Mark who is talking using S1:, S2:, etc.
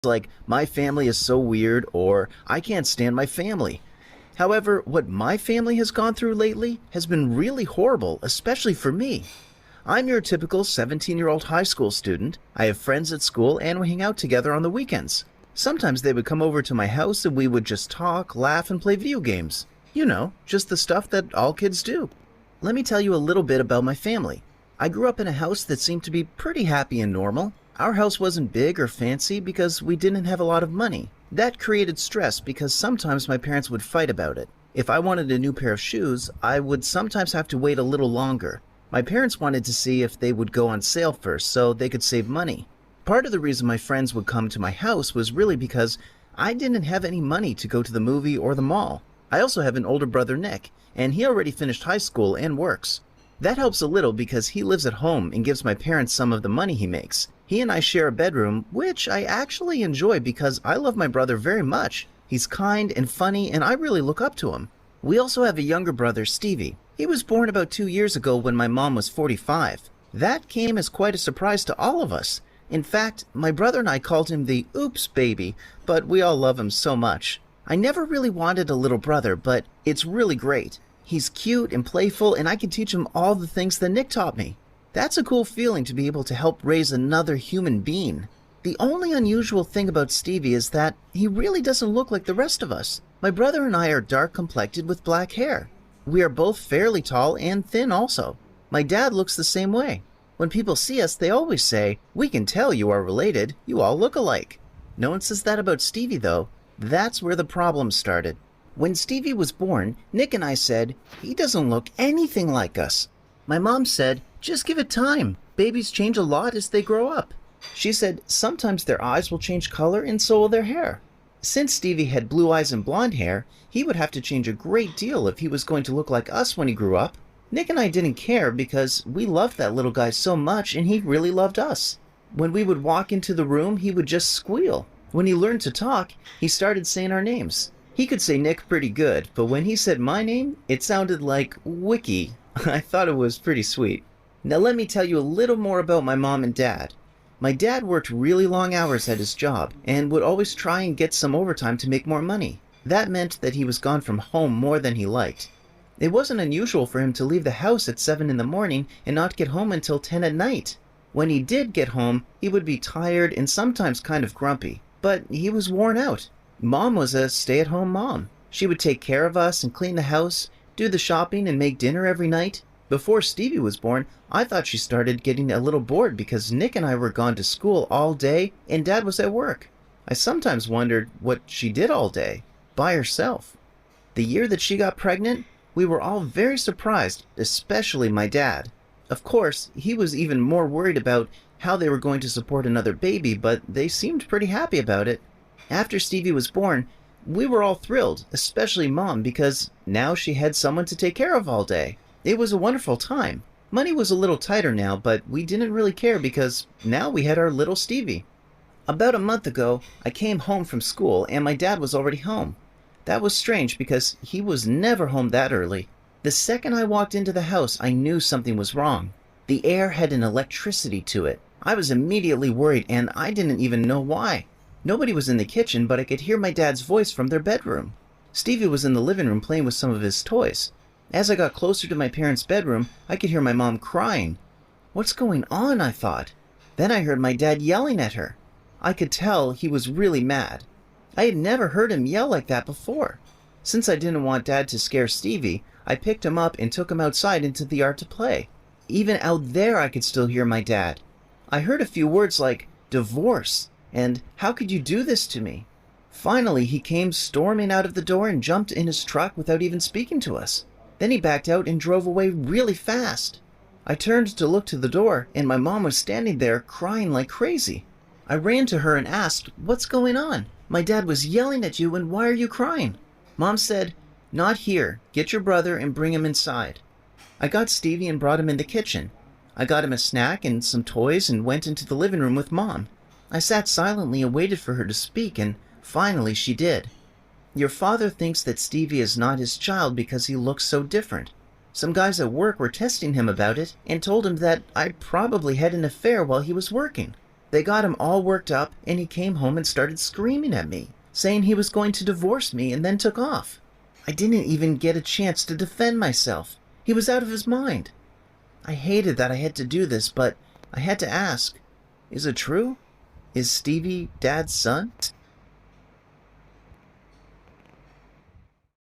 S1: like, my family is so weird, or I can't stand my family. However, what my family has gone through lately has been really horrible, especially for me. I'm your typical 17-year-old high school student. I have friends at school and we hang out together on the weekends. Sometimes they would come over to my house and we would just talk, laugh, and play video games. You know, just the stuff that all kids do. Let me tell you a little bit about my family. I grew up in a house that seemed to be pretty happy and normal. Our house wasn't big or fancy because we didn't have a lot of money. That created stress because sometimes my parents would fight about it. If I wanted a new pair of shoes, I would sometimes have to wait a little longer. My parents wanted to see if they would go on sale first so they could save money. Part of the reason my friends would come to my house was really because I didn't have any money to go to the movie or the mall. I also have an older brother, Nick, and he already finished high school and works. That helps a little because he lives at home and gives my parents some of the money he makes. He and I share a bedroom, which I actually enjoy because I love my brother very much. He's kind and funny, and I really look up to him. We also have a younger brother, Stevie. He was born about 2 years ago when my mom was 45. That came as quite a surprise to all of us. In fact, my brother and I called him the Oops Baby, but we all love him so much. I never really wanted a little brother, but it's really great. He's cute and playful, and I can teach him all the things that Nick taught me. That's a cool feeling to be able to help raise another human being. The only unusual thing about Stevie is that he really doesn't look like the rest of us. My brother and I are dark complected with black hair. We are both fairly tall and thin also. My dad looks the same way. When people see us, they always say, "We can tell you are related. You all look alike." No one says that about Stevie, though. That's where the problem started. When Stevie was born, Nick and I said, "He doesn't look anything like us." My mom said, "Just give it time. Babies change a lot as they grow up." She said sometimes their eyes will change color and so will their hair. Since Stevie had blue eyes and blonde hair, he would have to change a great deal if he was going to look like us when he grew up. Nick and I didn't care because we loved that little guy so much and he really loved us. When we would walk into the room, he would just squeal. When he learned to talk, he started saying our names. He could say Nick pretty good, but when he said my name, it sounded like Wiki. I thought it was pretty sweet. Now let me tell you a little more about my mom and dad. My dad worked really long hours at his job and would always try and get some overtime to make more money. That meant that he was gone from home more than he liked. It wasn't unusual for him to leave the house at 7 in the morning and not get home until 10 at night. When he did get home, he would be tired and sometimes kind of grumpy, but he was worn out. Mom was a stay-at-home mom. She would take care of us and clean the house, do the shopping, and make dinner every night. Before Stevie was born, I thought she started getting a little bored because Nick and I were gone to school all day and Dad was at work. I sometimes wondered what she did all day, by herself. The year that she got pregnant, we were all very surprised, especially my dad. Of course, he was even more worried about how they were going to support another baby, but they seemed pretty happy about it. After Stevie was born, we were all thrilled, especially Mom, because now she had someone to take care of all day. It was a wonderful time. Money was a little tighter now, but we didn't really care because now we had our little Stevie. About a month ago, I came home from school and my dad was already home. That was strange because he was never home that early. The second I walked into the house, I knew something was wrong. The air had an electricity to it. I was immediately worried and I didn't even know why. Nobody was in the kitchen, but I could hear my dad's voice from their bedroom. Stevie was in the living room playing with some of his toys. As I got closer to my parents' bedroom, I could hear my mom crying. What's going on? I thought. Then I heard my dad yelling at her. I could tell he was really mad. I had never heard him yell like that before. Since I didn't want Dad to scare Stevie, I picked him up and took him outside into the yard to play. Even out there I could still hear my dad. I heard a few words like divorce and how could you do this to me? Finally, he came storming out of the door and jumped in his truck without even speaking to us. Then he backed out and drove away really fast. I turned to look to the door, and my mom was standing there crying like crazy. I ran to her and asked, "What's going on? My dad was yelling at you, and why are you crying?" Mom said, "Not here. Get your brother and bring him inside." I got Stevie and brought him in the kitchen. I got him a snack and some toys and went into the living room with Mom. I sat silently and waited for her to speak, and finally she did. "Your father thinks that Stevie is not his child because he looks so different. Some guys at work were testing him about it and told him that I probably had an affair while he was working. They got him all worked up, and he came home and started screaming at me, saying he was going to divorce me, and then took off. I didn't even get a chance to defend myself. He was out of his mind. I hated that I had to do this, but I had to ask, is it true? Is Stevie Dad's son?